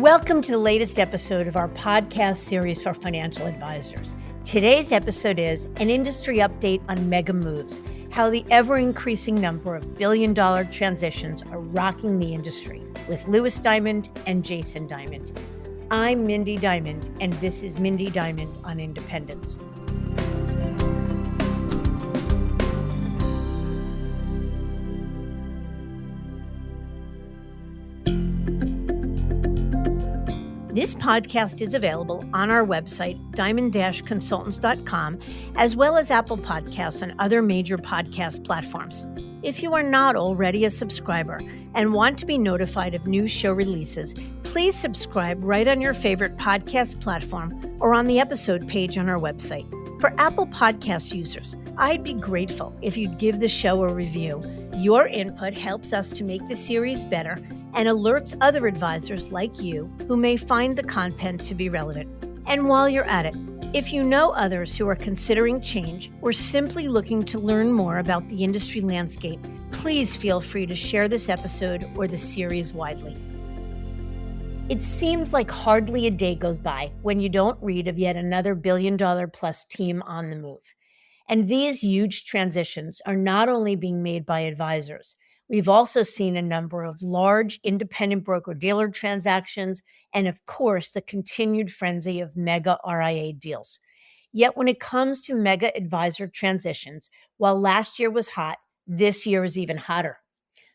Welcome to the latest episode of our podcast series for financial advisors. Today's episode is an industry update on mega moves, how the ever-increasing number of billion-dollar transitions are rocking the industry, with Louis Diamond and Jason Diamond. I'm Mindy Diamond, and this is Mindy Diamond on Independence. This podcast is available on our website, diamond-consultants.com, as well as Apple Podcasts and other major podcast platforms. If you are not already a subscriber and want to be notified of new show releases, please subscribe right on your favorite podcast platform or on the episode page on our website. For Apple Podcast users, I'd be grateful if you'd give the show a review. Your input helps us to make the series better and alerts other advisors like you who may find the content to be relevant. And while you're at it, if you know others who are considering change or simply looking to learn more about the industry landscape, please feel free to share this episode or the series widely. It seems like hardly a day goes by when you don't read of yet another billion-dollar-plus team on the move. And these huge transitions are not only being made by advisors. We've also seen a number of large independent broker-dealer transactions and, of course, the continued frenzy of mega RIA deals. Yet when it comes to mega advisor transitions, while last year was hot, this year is even hotter.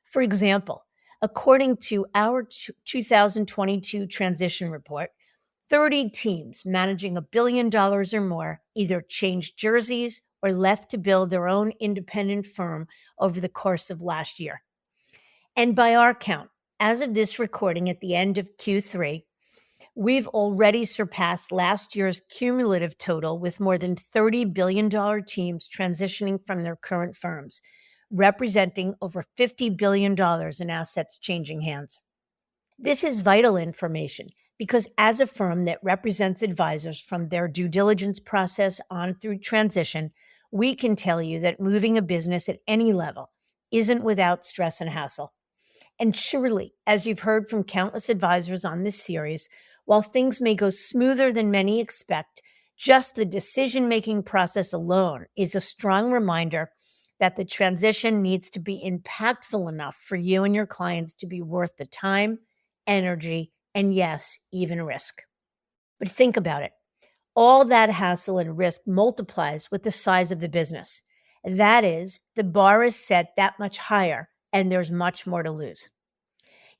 For example, according to our 2022 transition report, 30 teams managing $1 billion or more either changed jerseys or left to build their own independent firm over the course of last year. And by our count, as of this recording at the end of Q3, we've already surpassed last year's cumulative total with more than $30 billion teams transitioning from their current firms, representing over $50 billion in assets changing hands. This is vital information because as a firm that represents advisors from their due diligence process on through transition, we can tell you that moving a business at any level isn't without stress and hassle. And surely, as you've heard from countless advisors on this series, while things may go smoother than many expect, just the decision-making process alone is a strong reminder that the transition needs to be impactful enough for you and your clients to be worth the time, energy, and yes, even risk. But think about it. All that hassle and risk multiplies with the size of the business. That is, the bar is set that much higher, and there's much more to lose.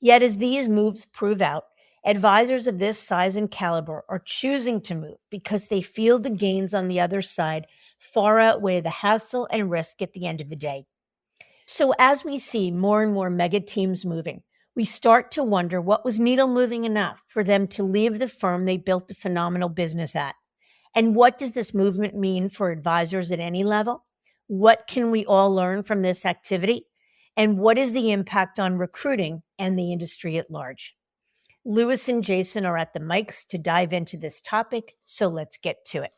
Yet as these moves prove out, advisors of this size and caliber are choosing to move because they feel the gains on the other side far outweigh the hassle and risk at the end of the day. So as we see more and more mega teams moving, we start to wonder what was needle moving enough for them to leave the firm they built a phenomenal business at. And what does this movement mean for advisors at any level? What can we all learn from this activity? And what is the impact on recruiting and the industry at large? Louis and Jason are at the mics to dive into this topic, so let's get to it.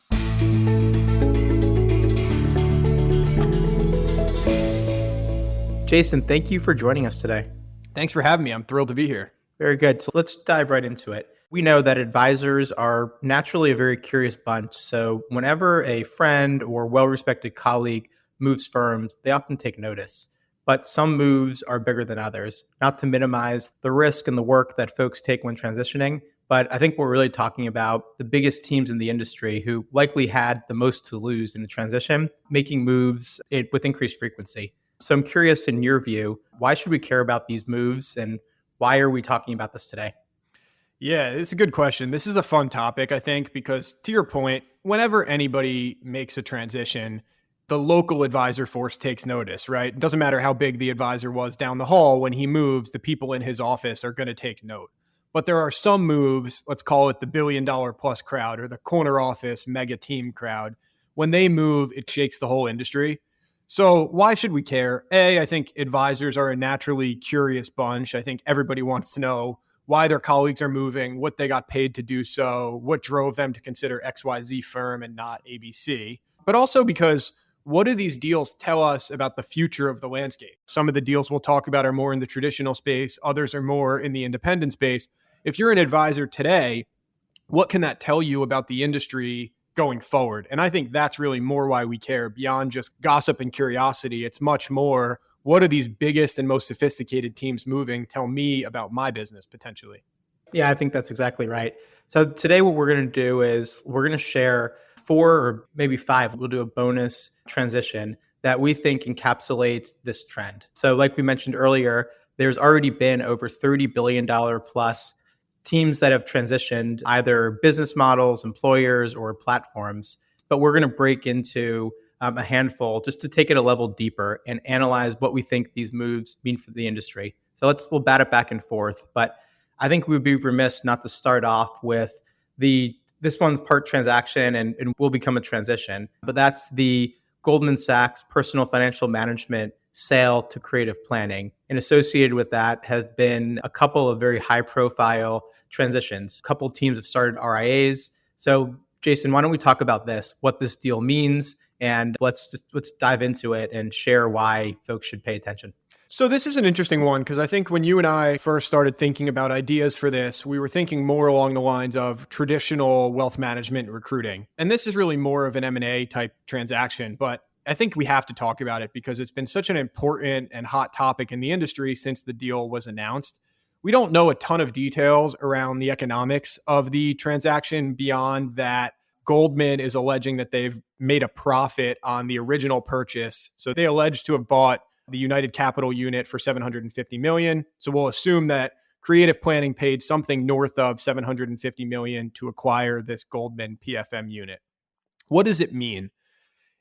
Jason, thank you for joining us today. Thanks for having me. I'm thrilled to be here. Very good. So let's dive right into it. We know that advisors are naturally a very curious bunch. So whenever a friend or well-respected colleague moves firms, they often take notice. But some moves are bigger than others, not to minimize the risk and the work that folks take when transitioning. But I think we're really talking about the biggest teams in the industry who likely had the most to lose in the transition, making moves with increased frequency. So I'm curious, in your view, why should we care about these moves and why are we talking about this today? Yeah, it's a good question. This is a fun topic, I think, because to your point, whenever anybody makes a transition, the local advisor force takes notice, right? It doesn't matter how big the advisor was down the hall. When he moves, the people in his office are going to take note. But there are some moves, let's call it the $1 billion plus crowd or the corner office mega team crowd. When they move, it shakes the whole industry. So why should we care? I think advisors are a naturally curious bunch. I think everybody wants to know why their colleagues are moving, what they got paid to do so, what drove them to consider XYZ firm and not ABC. But also because what do these deals tell us about the future of the landscape? Some of the deals we'll talk about are more in the traditional space. Others are more in the independent space. if you're an advisor today, what can that tell you about the industry going forward? And I think that's really more why we care beyond just gossip and curiosity. It's much more, what are these biggest and most sophisticated teams moving? Tell me about my business potentially. Yeah, I think that's exactly right. So today what we're going to do is we're going to share 4 or maybe 5. We'll do a bonus transition that we think encapsulates this trend. So like we mentioned earlier, there's already been over $30 billion plus teams that have transitioned, either business models, employers, or platforms. But we're going to break into a handful just to take it a level deeper and analyze what we think these moves mean for the industry. So we'll bat it back and forth. But I think we'd be remiss not to start off with this one's part transaction and will become a transition. But that's the Goldman Sachs Personal Financial Management sale to Creative Planning. And associated with that has been a couple of very high profile transitions. A couple of teams have started RIAs. So Jason, why don't we talk about this, what this deal means, and let's dive into it and share why folks should pay attention. So this is an interesting one because I think when you and I first started thinking about ideas for this, we were thinking more along the lines of traditional wealth management recruiting. And this is really more of an M&A type transaction, but I think we have to talk about it because it's been such an important and hot topic in the industry since the deal was announced. We don't know a ton of details around the economics of the transaction beyond that Goldman is alleging that they've made a profit on the original purchase. So they allege to have bought the United Capital unit for $750 million. So we'll assume that Creative Planning paid something north of $750 million to acquire this Goldman PFM unit. What does it mean?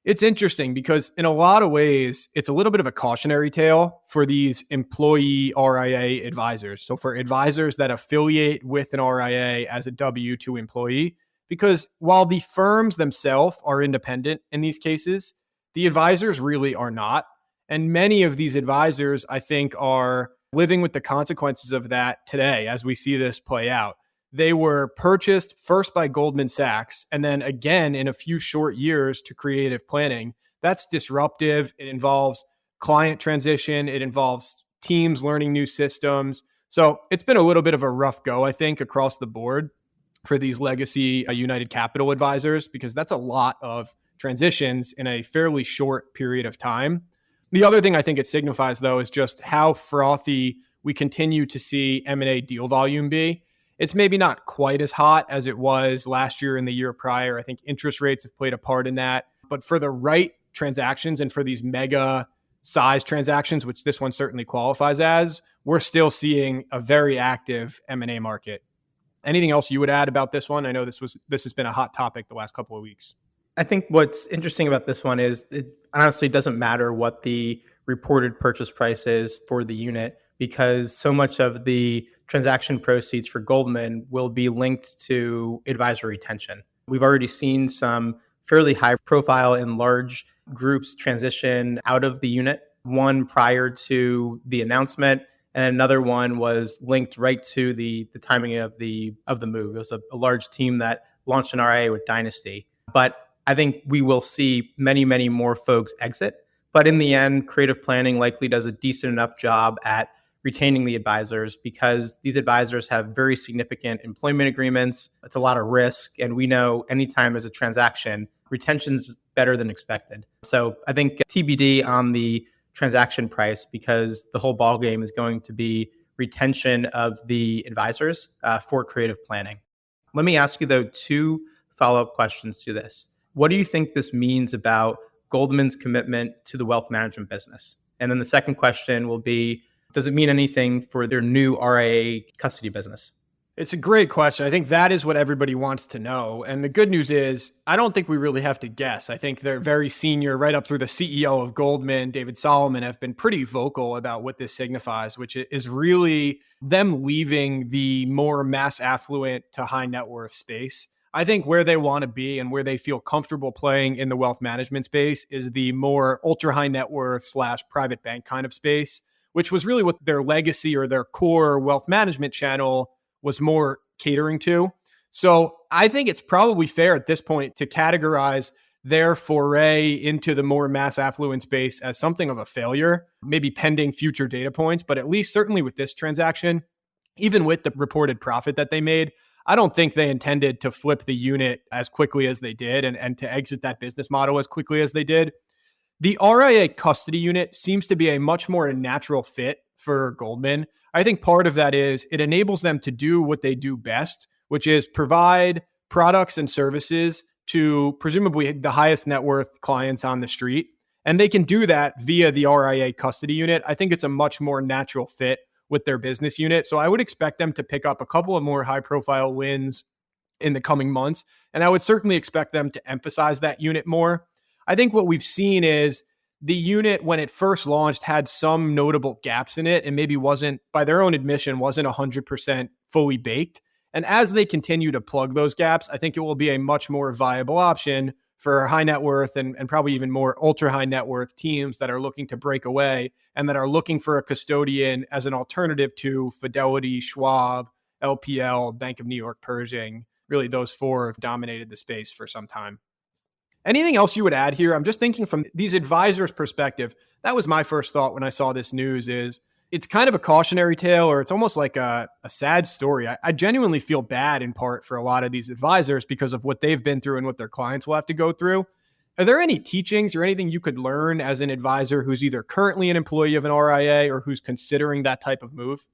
It's interesting because in a lot of ways, it's a little bit of a cautionary tale for these employee RIA advisors. So for advisors that affiliate with an RIA as a W-2 employee, because while the firms themselves are independent in these cases, the advisors really are not. And many of these advisors, I think, are living with the consequences of that today as we see this play out. They were purchased first by Goldman Sachs and then again in a few short years to Creative Planning. That's disruptive. It involves client transition. It involves teams learning new systems. So it's been a little bit of a rough go, I think, across the board for these legacy United Capital advisors, because that's a lot of transitions in a fairly short period of time. The other thing I think it signifies, though, is just how frothy we continue to see M&A deal volume be. It's maybe not quite as hot as it was last year and the year prior. I think interest rates have played a part in that. But for the right transactions and for these mega size transactions, which this one certainly qualifies as, we're still seeing a very active M&A market. Anything else you would add about this one? I know this has been a hot topic the last couple of weeks. I think what's interesting about this one is it honestly doesn't matter what the reported purchase price is for the unit, because so much of the transaction proceeds for Goldman will be linked to advisor retention. We've already seen some fairly high profile and large groups transition out of the unit, one prior to the announcement, and another one was linked right to the timing of the move. It was a large team that launched an RIA with Dynasty. But I think we will see many, many more folks exit. But in the end, Creative Planning likely does a decent enough job at retaining the advisors because these advisors have very significant employment agreements. It's a lot of risk. And we know anytime there's a transaction, retention's better than expected. So I think TBD on the transaction price, because the whole ballgame is going to be retention of the advisors for Creative Planning. Let me ask you, though, 2 follow-up questions to this. What do you think this means about Goldman's commitment to the wealth management business? And then the second question will be, does it mean anything for their new RIA custody business? It's a great question. I think that is what everybody wants to know. And the good news is, I don't think we really have to guess. I think they're very senior, right up through the CEO of Goldman, David Solomon, have been pretty vocal about what this signifies, which is really them leaving the more mass affluent to high net worth space. I think where they want to be and where they feel comfortable playing in the wealth management space is the more ultra high net worth / private bank kind of space, which was really what their legacy or their core wealth management channel was more catering to. So I think it's probably fair at this point to categorize their foray into the more mass affluent space as something of a failure, maybe pending future data points, but at least certainly with this transaction, even with the reported profit that they made, I don't think they intended to flip the unit as quickly as they did and to exit that business model as quickly as they did. The RIA custody unit seems to be a much more natural fit for Goldman. I think part of that is it enables them to do what they do best, which is provide products and services to presumably the highest net worth clients on the street. And they can do that via the RIA custody unit. I think it's a much more natural fit with their business unit. So I would expect them to pick up a couple of more high profile wins in the coming months. And I would certainly expect them to emphasize that unit more. I think what we've seen is the unit, when it first launched, had some notable gaps in it and maybe wasn't, by their own admission, wasn't 100% fully baked. And as they continue to plug those gaps, I think it will be a much more viable option for high net worth and probably even more ultra high net worth teams that are looking to break away and that are looking for a custodian as an alternative to Fidelity, Schwab, LPL, Bank of New York, Pershing. Really, those four have dominated the space for some time. Anything else you would add here? I'm just thinking from these advisors' perspective. That was my first thought when I saw this news is it's kind of a cautionary tale, or it's almost like a sad story. I genuinely feel bad in part for a lot of these advisors because of what they've been through and what their clients will have to go through. Are there any teachings or anything you could learn as an advisor who's either currently an employee of an RIA or who's considering that type of move?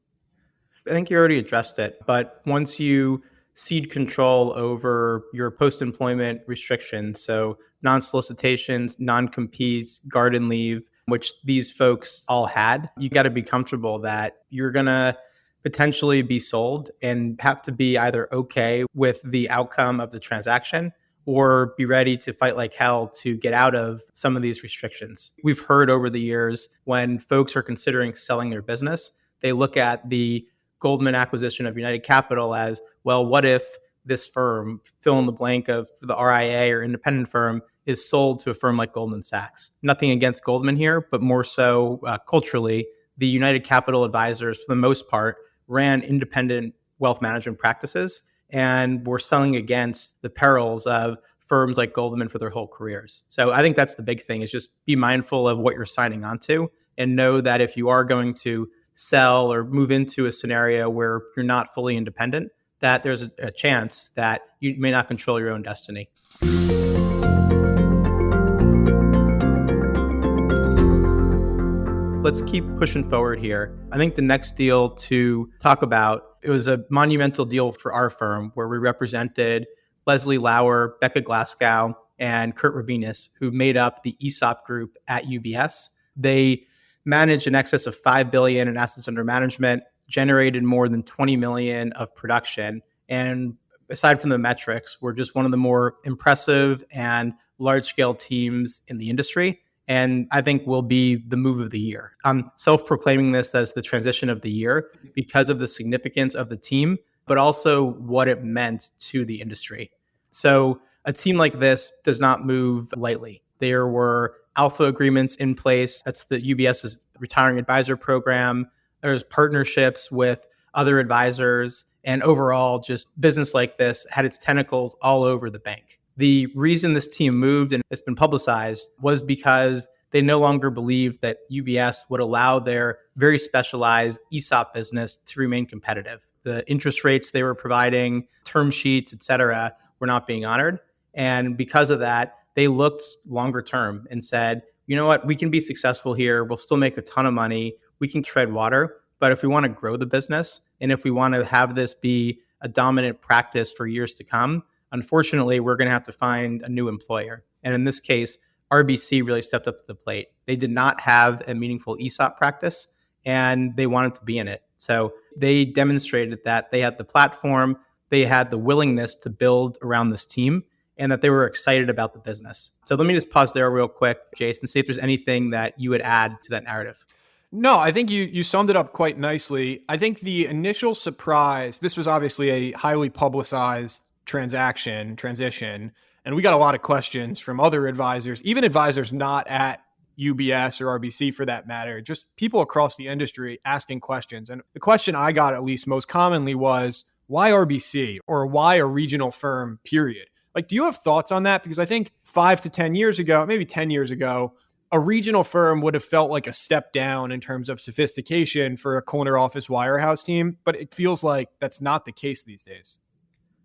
I think you already addressed it, but once you cede control over your post-employment restrictions, so non-solicitations, non-competes, garden leave, which these folks all had, you got to be comfortable that you're going to potentially be sold and have to be either okay with the outcome of the transaction or be ready to fight like hell to get out of some of these restrictions. We've heard over the years when folks are considering selling their business, they look at the Goldman acquisition of United Capital as, well, what if this firm, fill in the blank of the RIA or independent firm, is sold to a firm like Goldman Sachs? Nothing against Goldman here, but more so culturally, the United Capital advisors, for the most part, ran independent wealth management practices and were selling against the perils of firms like Goldman for their whole careers. So I think that's the big thing, is just be mindful of what you're signing onto and know that if you are going to sell or move into a scenario where you're not fully independent, that there's a chance that you may not control your own destiny. Let's keep pushing forward here. I think the next deal to talk about, it was a monumental deal for our firm where we represented Leslie Lauer, Becca Glasgow, and Kurt Rabinus, who made up the ESOP group at UBS. They managed in excess of $5 billion in assets under management, generated more than 20 million of production. And aside from the metrics, we're just one of the more impressive and large-scale teams in the industry. And I think will be the move of the year. I'm self-proclaiming this as the transition of the year because of the significance of the team, but also what it meant to the industry. So a team like this does not move lightly. There were alpha agreements in place. That's the UBS's retiring advisor program. There's partnerships with other advisors. And overall, just business like this had its tentacles all over the bank. The reason this team moved, and it's been publicized, was because they no longer believed that UBS would allow their very specialized ESOP business to remain competitive. The interest rates they were providing, term sheets, et cetera, were not being honored. And because of that, they looked longer term and said, you know what, we can be successful here. We'll still make a ton of money. We can tread water. But if we want to grow the business and if we want to have this be a dominant practice for years to come, unfortunately, we're going to have to find a new employer. And in this case, RBC really stepped up to the plate. They did not have a meaningful ESOP practice and they wanted to be in it. So they demonstrated that they had the platform, they had the willingness to build around this team, and that they were excited about the business. So let me just pause there real quick, Jason, see if there's anything that you would add to that narrative. No, I think you summed it up quite nicely. I think the initial surprise, this was obviously a highly publicized transition, and we got a lot of questions from other advisors, even advisors not at UBS or RBC for that matter, just people across the industry asking questions. And the question I got at least most commonly was, why RBC or why a regional firm, period? Like, do you have thoughts on that? Because I think 5 to 10 years ago, maybe 10 years ago, a regional firm would have felt like a step down in terms of sophistication for a corner office wirehouse team, but it feels like that's not the case these days.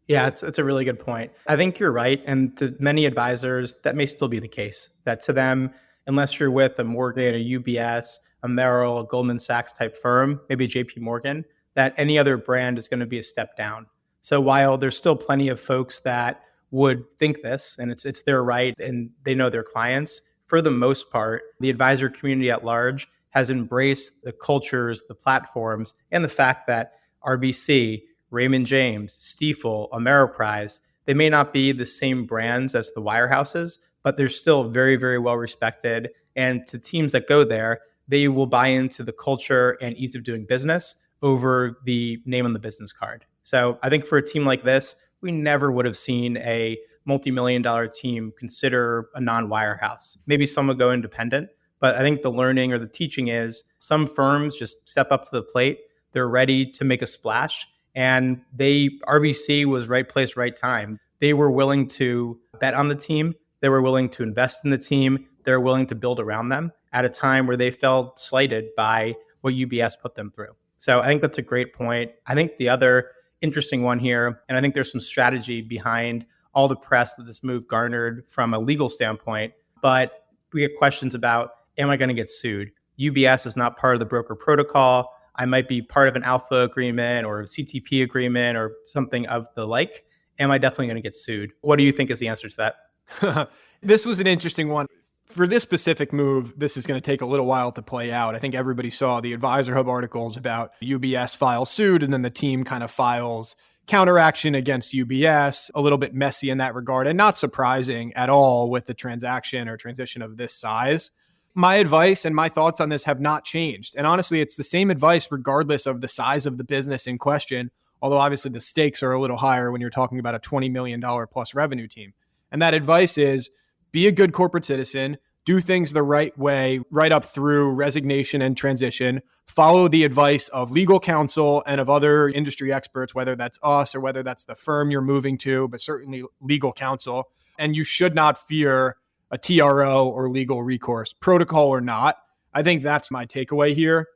Yeah, it's a really good point. I think you're right. And to many advisors, that may still be the case. That to them, unless you're with a Morgan, a UBS, a Merrill, a Goldman Sachs type firm, maybe a JP Morgan, that any other brand is going to be a step down. So while there's still plenty of folks that would think this, and it's their right and they know their clients, for the most part, the advisor community at large has embraced the cultures, the platforms, and the fact that RBC, Raymond James, Stifel, Ameriprise, they may not be the same brands as the wirehouses, but they're still very, very well respected. And to teams that go there, they will buy into the culture and ease of doing business over the name on the business card. So I think for a team like this, we never would have seen a multi-million-dollar team consider a non-wirehouse. Maybe some would go independent, but I think the learning or the teaching is some firms just step up to the plate. They're ready to make a splash. And RBC was right place, right time. They were willing to bet on the team. They were willing to invest in the team. They were willing to build around them at a time where they felt slighted by what UBS put them through. So I think that's a great point. I think the other interesting one here, and I think there's some strategy behind all the press that this move garnered from a legal standpoint, but we get questions about, am I going to get sued? UBS is not part of the broker protocol. I might be part of an alpha agreement or a CTP agreement or something of the like. Am I definitely going to get sued? What do you think is the answer to that? This was an interesting one. For this specific move, this is going to take a little while to play out. I think everybody saw the Advisor Hub articles about UBS files suit, and then the team kind of files counteraction against UBS, a little bit messy in that regard, and not surprising at all with the transaction or transition of this size. My advice and my thoughts on this have not changed. And honestly, it's the same advice regardless of the size of the business in question, although obviously the stakes are a little higher when you're talking about a $20 million plus revenue team. And that advice is be a good corporate citizen, do things the right way, right up through resignation and transition, follow the advice of legal counsel and of other industry experts, whether that's us or whether that's the firm you're moving to, but certainly legal counsel. And you should not fear a TRO or legal recourse, protocol or not. I think that's my takeaway here.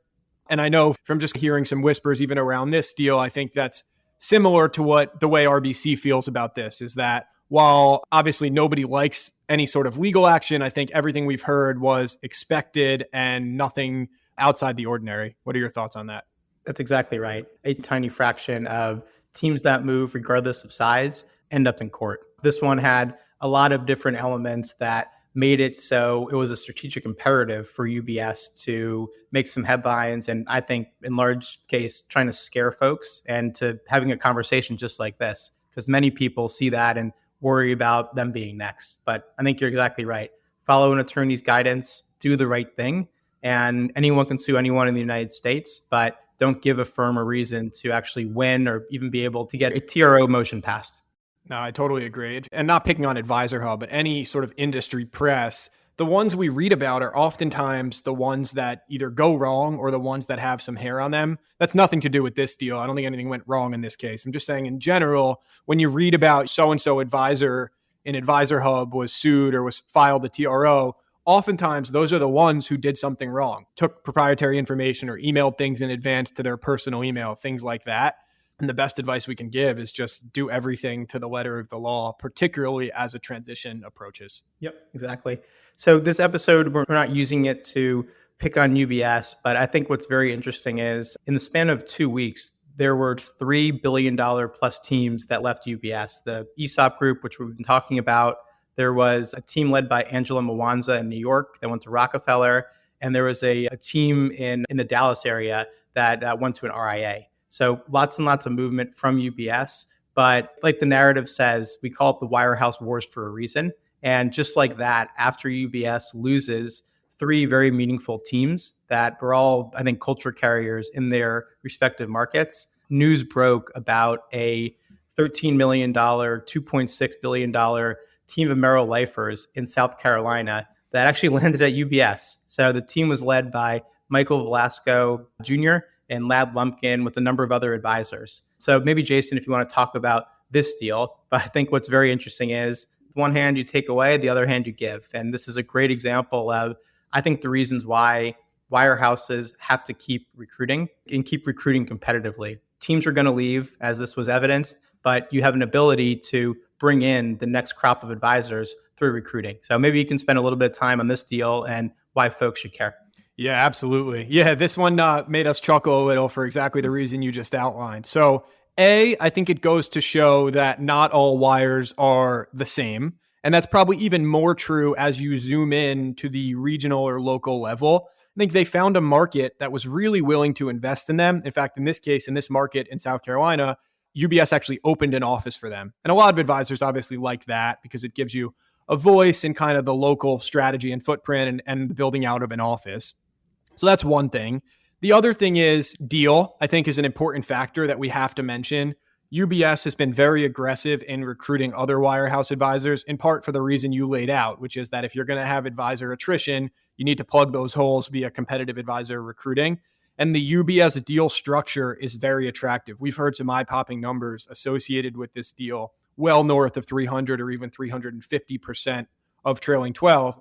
And I know from just hearing some whispers even around this deal, I think that's similar to what the way RBC feels about this, is that while obviously nobody likes any sort of legal action, I think everything we've heard was expected and nothing outside the ordinary. What are your thoughts on that? That's exactly right. A tiny fraction of teams that move, regardless of size, end up in court. This one had a lot of different elements that made it so it was a strategic imperative for UBS to make some headlines. And I think in large case, trying to scare folks and to having a conversation just like this, because many people see that and worry about them being next. But I think you're exactly right. Follow an attorney's guidance, do the right thing. And anyone can sue anyone in the United States, but don't give a firm a reason to actually win or even be able to get a TRO motion passed. No, I totally agree. And not picking on Advisor Hub, but any sort of industry press, the ones we read about are oftentimes the ones that either go wrong or the ones that have some hair on them. That's nothing to do with this deal. I don't think anything went wrong in this case. I'm just saying in general, when you read about so-and-so advisor in Advisor Hub was sued or was filed a TRO, oftentimes those are the ones who did something wrong, took proprietary information or emailed things in advance to their personal email, things like that. And the best advice we can give is just do everything to the letter of the law, particularly as a transition approaches. Yep, exactly. So this episode, we're not using it to pick on UBS, but I think what's very interesting is in the span of 2 weeks, there were $3 billion plus teams that left UBS. The ESOP group, which we've been talking about, there was a team led by Angela Mwanza in New York that went to Rockefeller, and there was a team in the Dallas area that went to an RIA. So lots and lots of movement from UBS. But like the narrative says, we call it the wirehouse wars for a reason. And just like that, after UBS loses 3 very meaningful teams that were all, I think, culture carriers in their respective markets, news broke about a $13 million, $2.6 billion team of Merrill Lifers in South Carolina that actually landed at UBS. So the team was led by Michael Velasco Jr., and Lad Lumpkin with a number of other advisors. So maybe, Jason, if you want to talk about this deal, but I think what's very interesting is one hand you take away, the other hand you give. And this is a great example of I think the reasons why wirehouses have to keep recruiting and keep recruiting competitively. Teams are going to leave, as this was evidenced, but you have an ability to bring in the next crop of advisors through recruiting. So maybe you can spend a little bit of time on this deal and why folks should care. Yeah, absolutely. Yeah, this one made us chuckle a little for exactly the reason you just outlined. So, I think it goes to show that not all wires are the same. And that's probably even more true as you zoom in to the regional or local level. I think they found a market that was really willing to invest in them. In fact, in this case, in this market in South Carolina, UBS actually opened an office for them. And a lot of advisors obviously like that because it gives you a voice in kind of the local strategy and footprint and the building out of an office. So that's one thing. The other thing is deal, I think, is an important factor that we have to mention. UBS has been very aggressive in recruiting other wirehouse advisors, in part for the reason you laid out, which is that if you're going to have advisor attrition, you need to plug those holes via competitive advisor recruiting. And the UBS deal structure is very attractive. We've heard some eye-popping numbers associated with this deal, well north of 300 or even 350% of trailing 12.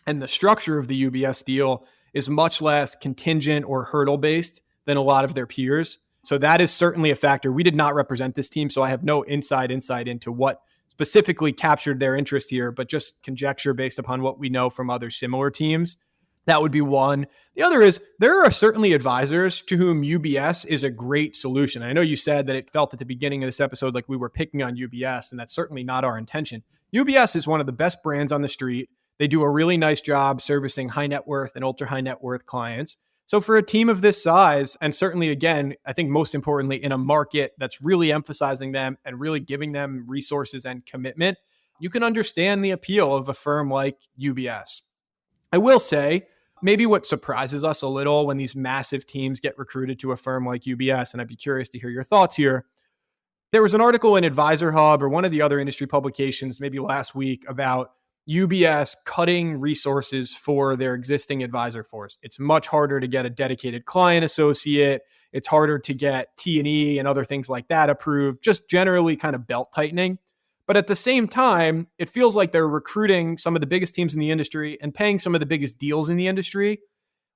And the structure of the UBS deal is much less contingent or hurdle based than a lot of their peers. So that is certainly a factor. We did not represent this team, so I have no insight into what specifically captured their interest here, but just conjecture based upon what we know from other similar teams. That would be one. The other is there are certainly advisors to whom UBS is a great solution. I know you said that it felt at the beginning of this episode like we were picking on UBS, and that's certainly not our intention. UBS is one of the best brands on the street. They do a really nice job servicing high net worth and ultra high net worth clients. So for a team of this size, and certainly, again, I think most importantly, in a market that's really emphasizing them and really giving them resources and commitment, you can understand the appeal of a firm like UBS. I will say, maybe what surprises us a little when these massive teams get recruited to a firm like UBS, and I'd be curious to hear your thoughts here. There was an article in Advisor Hub or one of the other industry publications maybe last week about UBS cutting resources for their existing advisor force. It's much harder to get a dedicated client associate. It's harder to get T&E and other things like that approved, just generally kind of belt tightening. But at the same time, it feels like they're recruiting some of the biggest teams in the industry and paying some of the biggest deals in the industry.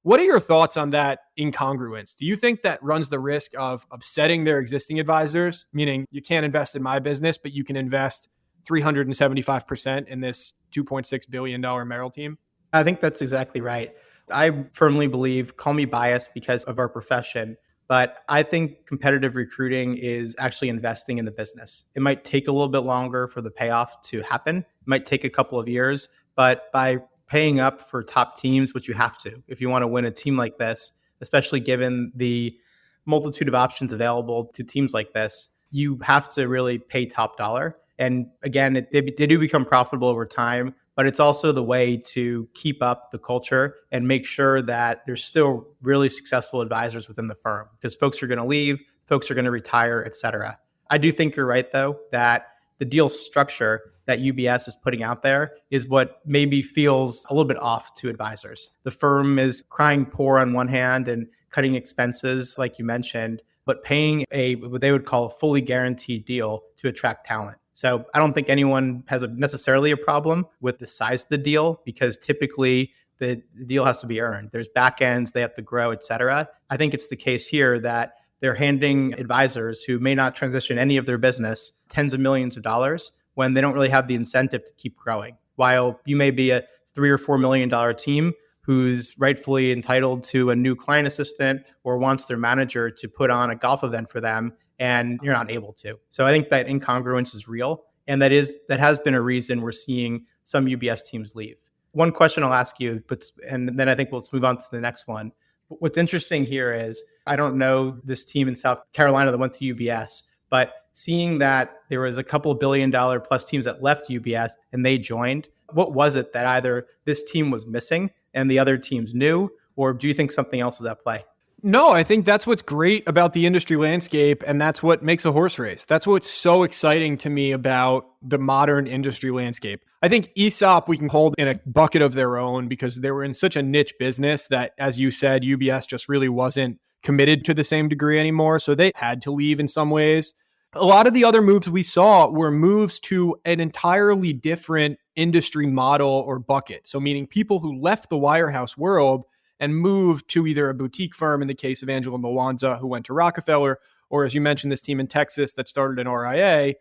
What are your thoughts on that incongruence? Do you think that runs the risk of upsetting their existing advisors, meaning you can't invest in my business, but you can invest 375% in this $2.6 billion Merrill team? I think that's exactly right. I firmly believe, call me biased because of our profession, but I think competitive recruiting is actually investing in the business. It might take a little bit longer for the payoff to happen. It might take a couple of years, but by paying up for top teams, which you have to, if you want to win a team like this, especially given the multitude of options available to teams like this, you have to really pay top dollar. And again, they do become profitable over time, but it's also the way to keep up the culture and make sure that there's still really successful advisors within the firm, because folks are going to leave, folks are going to retire, et cetera. I do think you're right, though, that the deal structure that UBS is putting out there is what maybe feels a little bit off to advisors. The firm is crying poor on one hand and cutting expenses, like you mentioned, but paying what they would call a fully guaranteed deal to attract talent. So I don't think anyone has necessarily a problem with the size of the deal, because typically the deal has to be earned. There's back ends, they have to grow, et cetera. I think it's the case here that they're handing advisors who may not transition any of their business tens of millions of dollars when they don't really have the incentive to keep growing. While you may be a $3 or $4 million team who's rightfully entitled to a new client assistant or wants their manager to put on a golf event for them, and you're not able to. So I think that incongruence is real. And that has been a reason we're seeing some UBS teams leave. One question I'll ask you, and then I think let's move on to the next one. What's interesting here is, I don't know this team in South Carolina that went to UBS, but seeing that there was a couple of $1 billion plus teams that left UBS and they joined, what was it that either this team was missing and the other teams knew, or do you think something else is at play? No, I think that's what's great about the industry landscape, and that's what makes a horse race. That's what's so exciting to me about the modern industry landscape. I think ESOP we can hold in a bucket of their own because they were in such a niche business that, as you said, UBS just really wasn't committed to the same degree anymore, so they had to leave in some ways. A lot of the other moves we saw were moves to an entirely different industry model or bucket. So meaning people who left the wirehouse world and moved to either a boutique firm in the case of Angela Mwanza, who went to Rockefeller, or as you mentioned, this team in Texas that started an RIA.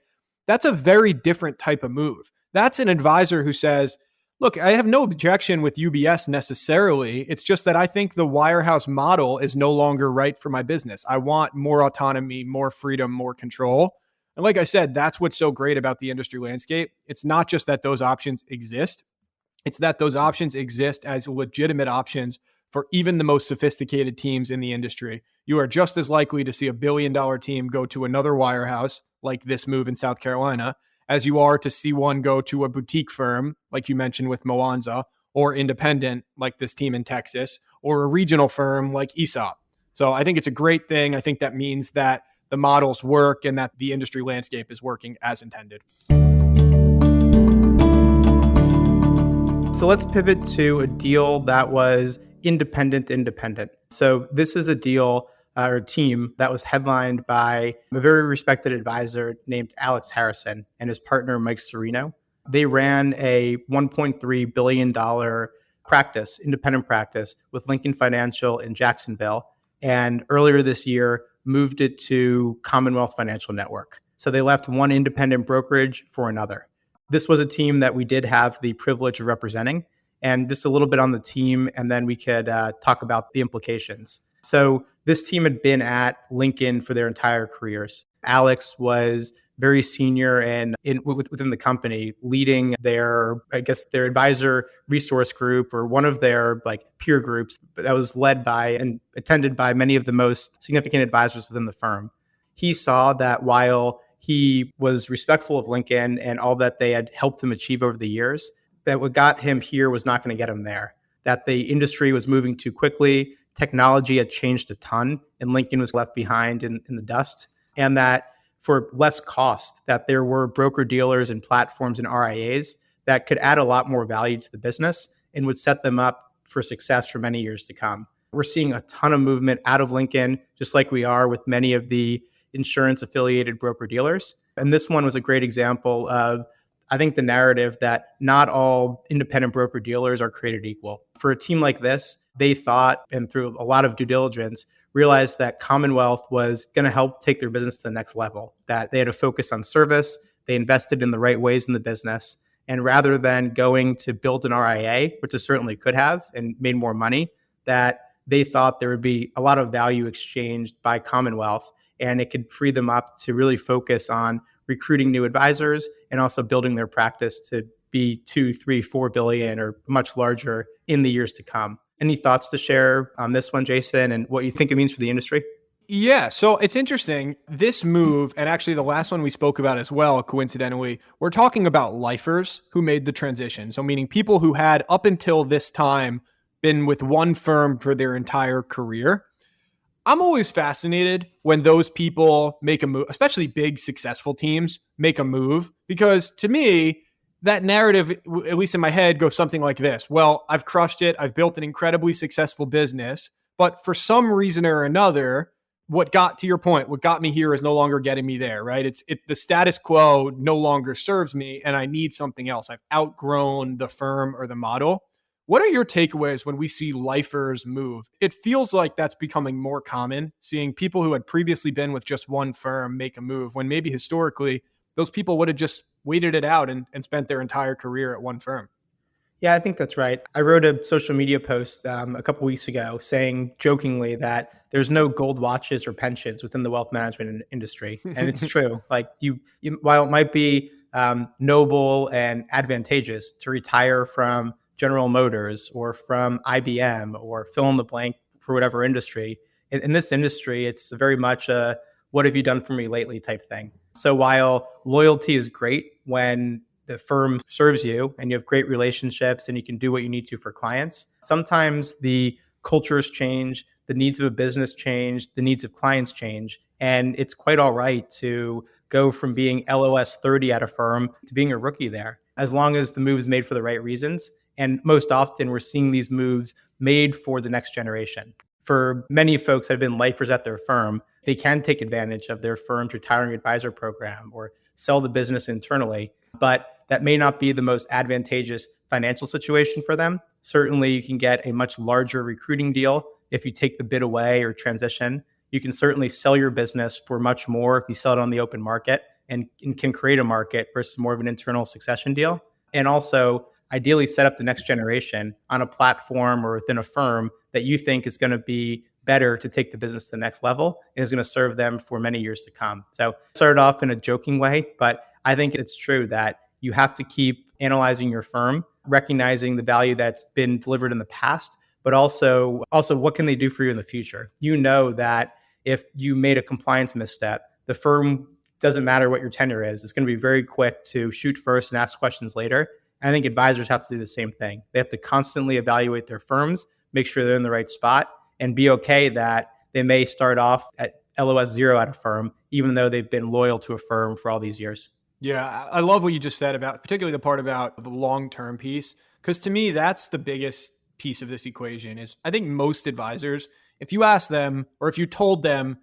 That's a very different type of move. That's an advisor who says, look, I have no objection with UBS necessarily. It's just that I think the wirehouse model is no longer right for my business. I want more autonomy, more freedom, more control. And like I said, that's what's so great about the industry landscape. It's not just that those options exist. It's that those options exist as legitimate options for even the most sophisticated teams in the industry. You are just as likely to see a $1 billion team go to another wirehouse, like this move in South Carolina, as you are to see one go to a boutique firm, like you mentioned with Mwanza, or independent, like this team in Texas, or a regional firm like ESOP. So I think it's a great thing. I think that means that the models work and that the industry landscape is working as intended. So let's pivot to a deal that was independent. So this is a deal or team that was headlined by a very respected advisor named Alex Harrison and his partner, Mike Serino. They ran a $1.3 billion practice, independent practice with Lincoln Financial in Jacksonville. And earlier this year, moved it to Commonwealth Financial Network. So they left one independent brokerage for another. This was a team that we did have the privilege of representing. And just a little bit on the team, and then we could talk about the implications. So this team had been at Lincoln for their entire careers. Alex was very senior and within the company, leading their advisor resource group, or one of their peer groups that was led by and attended by many of the most significant advisors within the firm. He saw that while he was respectful of Lincoln and all that they had helped him achieve over the years, that what got him here was not going to get him there, that the industry was moving too quickly, technology had changed a ton, and Lincoln was left behind in the dust, and that for less cost, that there were broker-dealers and platforms and RIAs that could add a lot more value to the business and would set them up for success for many years to come. We're seeing a ton of movement out of Lincoln, just like we are with many of the insurance-affiliated broker-dealers. And this one was a great example of, I think, the narrative that not all independent broker-dealers are created equal. For a team like this, they thought, and through a lot of due diligence, realized that Commonwealth was going to help take their business to the next level, that they had a focus on service, they invested in the right ways in the business, and rather than going to build an RIA, which it certainly could have and made more money, that they thought there would be a lot of value exchanged by Commonwealth, and it could free them up to really focus on recruiting new advisors and also building their practice to be 2, 3, 4 billion or much larger in the years to come. Any thoughts to share on this one, Jason, and what you think it means for the industry? Yeah, so it's interesting. This move, and actually the last one we spoke about as well, coincidentally, we're talking about lifers who made the transition. So meaning people who had up until this time been with one firm for their entire career. I'm always fascinated when those people make a move, especially big successful teams make a move, because to me, that narrative, at least in my head, goes something like this. Well, I've crushed it. I've built an incredibly successful business, but for some reason or another, what got to your point, what got me here is no longer getting me there, right? The status quo no longer serves me and I need something else. I've outgrown the firm or the model. What are your takeaways when we see lifers move? It feels like that's becoming more common, seeing people who had previously been with just one firm make a move when maybe historically those people would have just waited it out and spent their entire career at one firm. Yeah, I think that's right. I wrote a social media post a couple weeks ago saying jokingly that there's no gold watches or pensions within the wealth management industry. And it's true. Like you, while it might be noble and advantageous to retire from General Motors or from IBM or fill in the blank for whatever industry, in this industry, it's very much a what have you done for me lately type thing. So while loyalty is great when the firm serves you and you have great relationships and you can do what you need to for clients, sometimes the cultures change, the needs of a business change, the needs of clients change. And it's quite all right to go from being LOS 30 at a firm to being a rookie there, as long as the move is made for the right reasons. And most often we're seeing these moves made for the next generation. For many folks that have been lifers at their firm, they can take advantage of their firm's retiring advisor program or sell the business internally. But that may not be the most advantageous financial situation for them. Certainly, you can get a much larger recruiting deal if you take the bid away or transition. You can certainly sell your business for much more if you sell it on the open market and can create a market versus more of an internal succession deal. And also, ideally, set up the next generation on a platform or within a firm that you think is going to be better to take the business to the next level and is going to serve them for many years to come. So, started off in a joking way, but I think it's true that you have to keep analyzing your firm, recognizing the value that's been delivered in the past, but also what can they do for you in the future? You know that if you made a compliance misstep, the firm, doesn't matter what your tenure is, it's going to be very quick to shoot first and ask questions later. And I think advisors have to do the same thing. They have to constantly evaluate their firms, make sure they're in the right spot, and be okay that they may start off at LOS 0 at a firm, even though they've been loyal to a firm for all these years. Yeah, I love what you just said about, particularly the part about the long-term piece, because to me, that's the biggest piece of this equation is I think most advisors, if you ask them or if you told them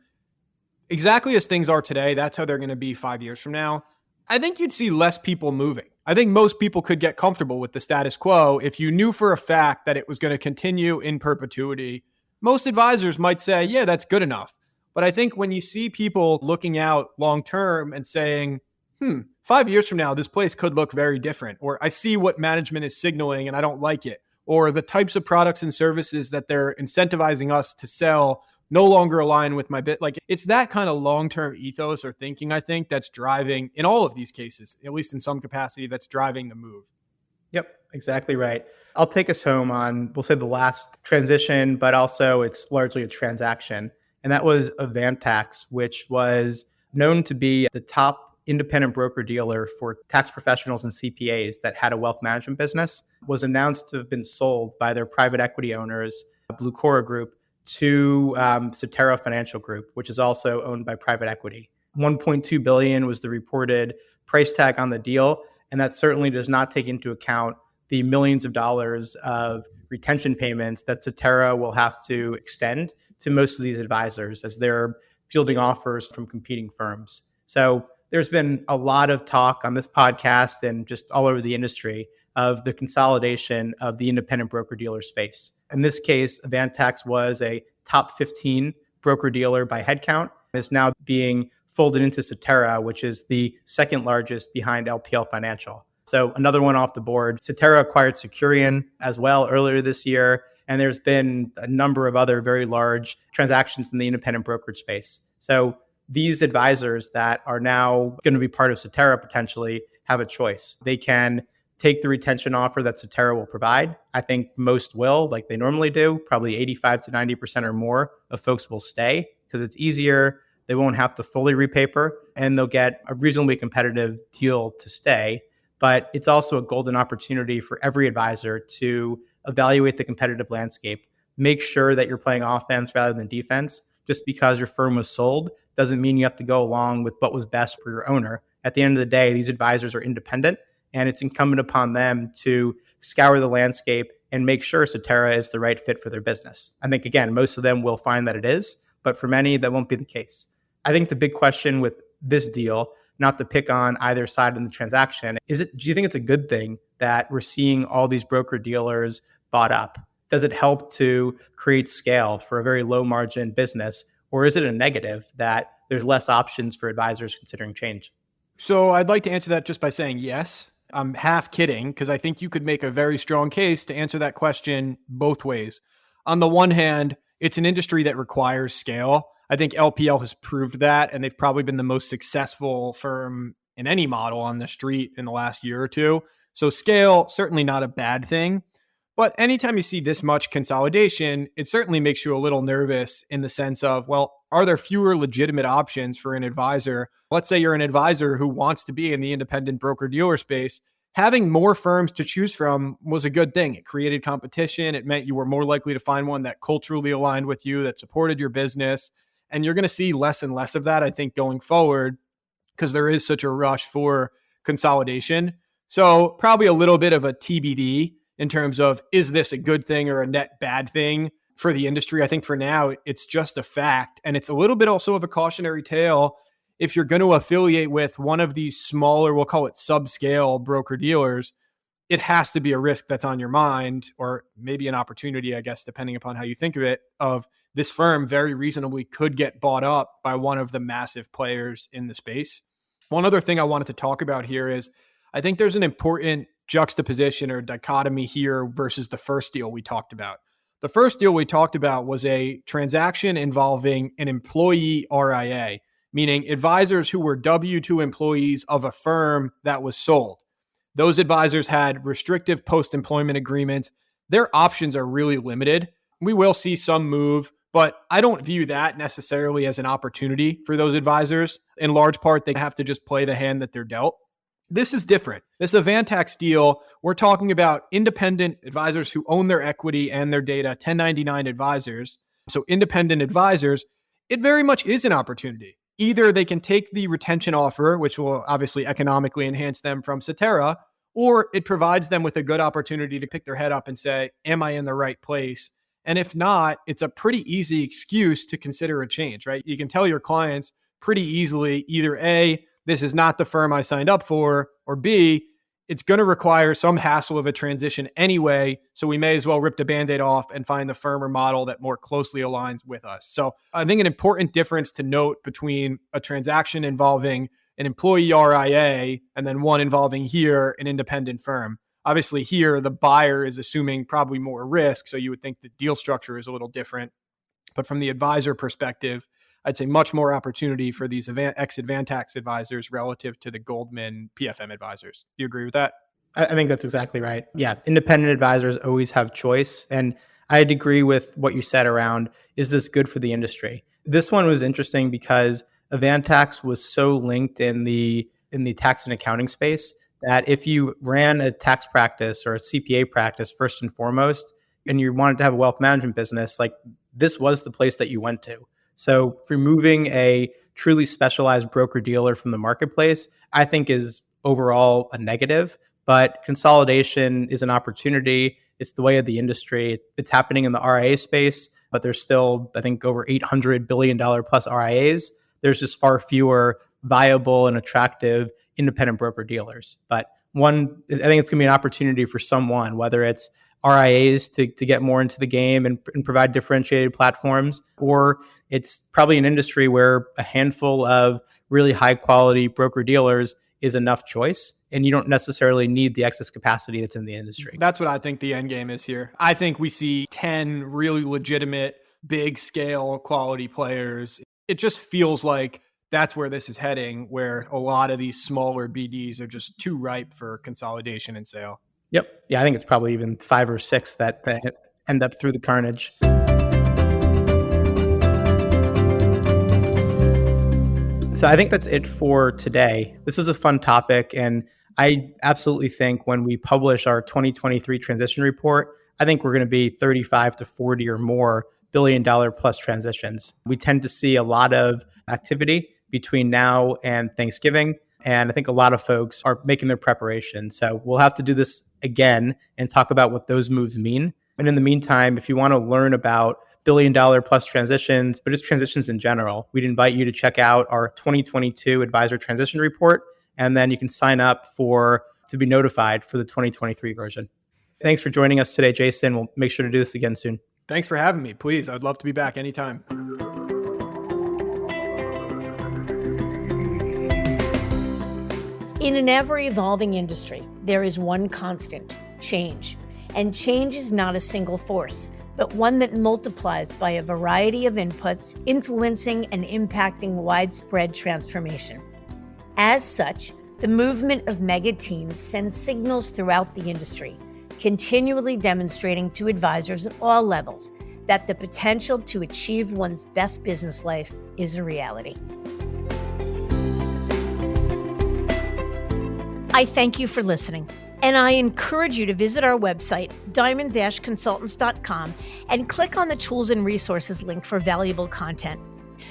exactly as things are today, that's how they're going to be 5 years from now, I think you'd see less people moving. I think most people could get comfortable with the status quo if you knew for a fact that it was going to continue in perpetuity. Most advisors might say, yeah, that's good enough. But I think when you see people looking out long-term and saying, 5 years from now, this place could look very different, or I see what management is signaling and I don't like it, or the types of products and services that they're incentivizing us to sell no longer align with my bit. Like it's that kind of long-term ethos or thinking, I think, that's driving in all of these cases, at least in some capacity, that's driving the move. Yep, exactly right. I'll take us home on, we'll say the last transition, but also it's largely a transaction. And that was Avantax, which was known to be the top independent broker dealer for tax professionals and CPAs that had a wealth management business, was announced to have been sold by their private equity owners, Blucora Group, to Cetera Financial Group, which is also owned by private equity. $1.2 billion was the reported price tag on the deal, and that certainly does not take into account the millions of dollars of retention payments that Cetera will have to extend to most of these advisors as they're fielding offers from competing firms. So there's been a lot of talk on this podcast and just all over the industry of the consolidation of the independent broker-dealer space. In this case, Avantax was a top 15 broker-dealer by headcount. It's now being folded into Cetera, which is the second largest behind LPL Financial. So another one off the board. Cetera acquired Securian as well earlier this year, and there's been a number of other very large transactions in the independent brokerage space. So these advisors that are now going to be part of Cetera potentially have a choice. They can take the retention offer that Cetera will provide. I think most will, like they normally do. Probably 85 to 90% or more of folks will stay because it's easier. They won't have to fully repaper and they'll get a reasonably competitive deal to stay. But it's also a golden opportunity for every advisor to evaluate the competitive landscape, make sure that you're playing offense rather than defense. Just because your firm was sold doesn't mean you have to go along with what was best for your owner. At the end of the day, these advisors are independent, and it's incumbent upon them to scour the landscape and make sure Cetera is the right fit for their business. I think, again, most of them will find that it is, but for many, that won't be the case. I think the big question with this deal, not to pick on either side in the transaction, do you think it's a good thing that we're seeing all these broker dealers bought up? Does it help to create scale for a very low margin business? Or is it a negative that there's less options for advisors considering change? So I'd like to answer that just by saying yes. I'm half kidding because I think you could make a very strong case to answer that question both ways. On the one hand, it's an industry that requires scale. I think LPL has proved that, and they've probably been the most successful firm in any model on the street in the last year or two. So scale, certainly not a bad thing. But anytime you see this much consolidation, it certainly makes you a little nervous in the sense of, well, are there fewer legitimate options for an advisor? Let's say you're an advisor who wants to be in the independent broker-dealer space. Having more firms to choose from was a good thing. It created competition. It meant you were more likely to find one that culturally aligned with you, that supported your business. And you're going to see less and less of that, I think, going forward, because there is such a rush for consolidation. So probably a little bit of a TBD in terms of, is this a good thing or a net bad thing for the industry? I think for now, it's just a fact. And it's a little bit also of a cautionary tale if you're going to affiliate with one of these smaller, we'll call it subscale broker dealers, it has to be a risk that's on your mind, or maybe an opportunity, I guess, depending upon how you think of it, of this firm very reasonably could get bought up by one of the massive players in the space. One other thing I wanted to talk about here is I think there's an important juxtaposition or dichotomy here versus the first deal we talked about. The first deal we talked about was a transaction involving an employee RIA, meaning advisors who were W-2 employees of a firm that was sold. Those advisors had restrictive post-employment agreements. Their options are really limited. We will see some move, but I don't view that necessarily as an opportunity for those advisors. In large part, they have to just play the hand that they're dealt. This is different. This Avantax deal, we're talking about independent advisors who own their equity and their data, 1099 advisors. So independent advisors, it very much is an opportunity. Either they can take the retention offer, which will obviously economically enhance them from Cetera, or it provides them with a good opportunity to pick their head up and say, am I in the right place? And if not, it's a pretty easy excuse to consider a change, right? You can tell your clients pretty easily either A, this is not the firm I signed up for, or B, it's going to require some hassle of a transition anyway, so we may as well rip the Band-Aid off and find the firm or model that more closely aligns with us. So I think an important difference to note between a transaction involving an employee RIA and then one involving here an independent firm. Obviously here, the buyer is assuming probably more risk, so you would think the deal structure is a little different. But from the advisor perspective, I'd say much more opportunity for these ex-Avantax advisors relative to the Goldman PFM advisors. Do you agree with that? I think that's exactly right. Yeah, independent advisors always have choice. And I'd agree with what you said around, is this good for the industry? This one was interesting because Avantax was so linked in the tax and accounting space that if you ran a tax practice or a CPA practice first and foremost, and you wanted to have a wealth management business, like this was the place that you went to. So removing a truly specialized broker dealer from the marketplace, I think is overall a negative, but consolidation is an opportunity. It's the way of the industry. It's happening in the RIA space, but there's still, I think, over $800 billion plus RIAs. There's just far fewer viable and attractive independent broker dealers. But I think it's going to be an opportunity for someone, whether it's RIAs to get more into the game and provide differentiated platforms, or it's probably an industry where a handful of really high quality broker dealers is enough choice, and you don't necessarily need the excess capacity that's in the industry. That's what I think the end game is here. I think we see 10 really legitimate, big scale quality players. It just feels like that's where this is heading, where a lot of these smaller BDs are just too ripe for consolidation and sale. Yep. Yeah, I think it's probably even 5 or 6 that end up through the carnage. So I think that's it for today. This is a fun topic, and I absolutely think when we publish our 2023 transition report, I think we're going to be 35 to 40 or more billion-dollar plus transitions. We tend to see a lot of activity between now and Thanksgiving, and I think a lot of folks are making their preparation. So we'll have to do this again and talk about what those moves mean. And in the meantime, if you want to learn about billion-dollar plus transitions, but just transitions in general, we'd invite you to check out our 2022 Advisor Transition Report, and then you can sign up to be notified for the 2023 version. Thanks for joining us today, Jason. We'll make sure to do this again soon. Thanks for having me. Please, I'd love to be back anytime. In an ever-evolving industry, there is one constant: change. And change is not a single force, but one that multiplies by a variety of inputs, influencing and impacting widespread transformation. As such, the movement of mega teams sends signals throughout the industry, continually demonstrating to advisors at all levels that the potential to achieve one's best business life is a reality. I thank you for listening, and I encourage you to visit our website, diamond-consultants.com, and click on the Tools and Resources link for valuable content.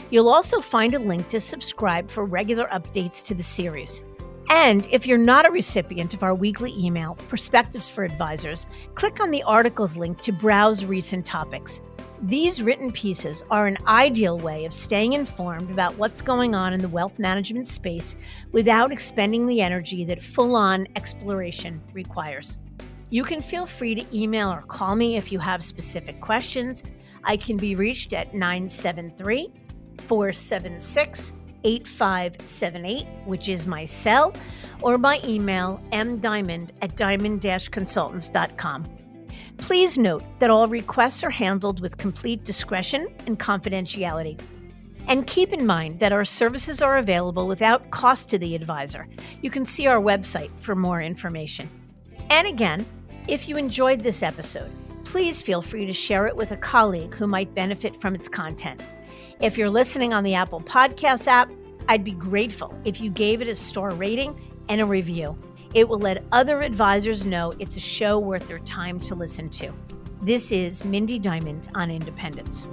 You'll also find a link to subscribe for regular updates to the series. And if you're not a recipient of our weekly email, Perspectives for Advisors, click on the articles link to browse recent topics. These written pieces are an ideal way of staying informed about what's going on in the wealth management space without expending the energy that full-on exploration requires. You can feel free to email or call me if you have specific questions. I can be reached at 973-476-8578, which is my cell, or by email mdiamond@diamond-consultants.com. Please note that all requests are handled with complete discretion and confidentiality. And keep in mind that our services are available without cost to the advisor. You can see our website for more information. And again, if you enjoyed this episode, please feel free to share it with a colleague who might benefit from its content. If you're listening on the Apple Podcasts app, I'd be grateful if you gave it a star rating and a review. It will let other advisors know it's a show worth their time to listen to. This is Mindy Diamond on Independence.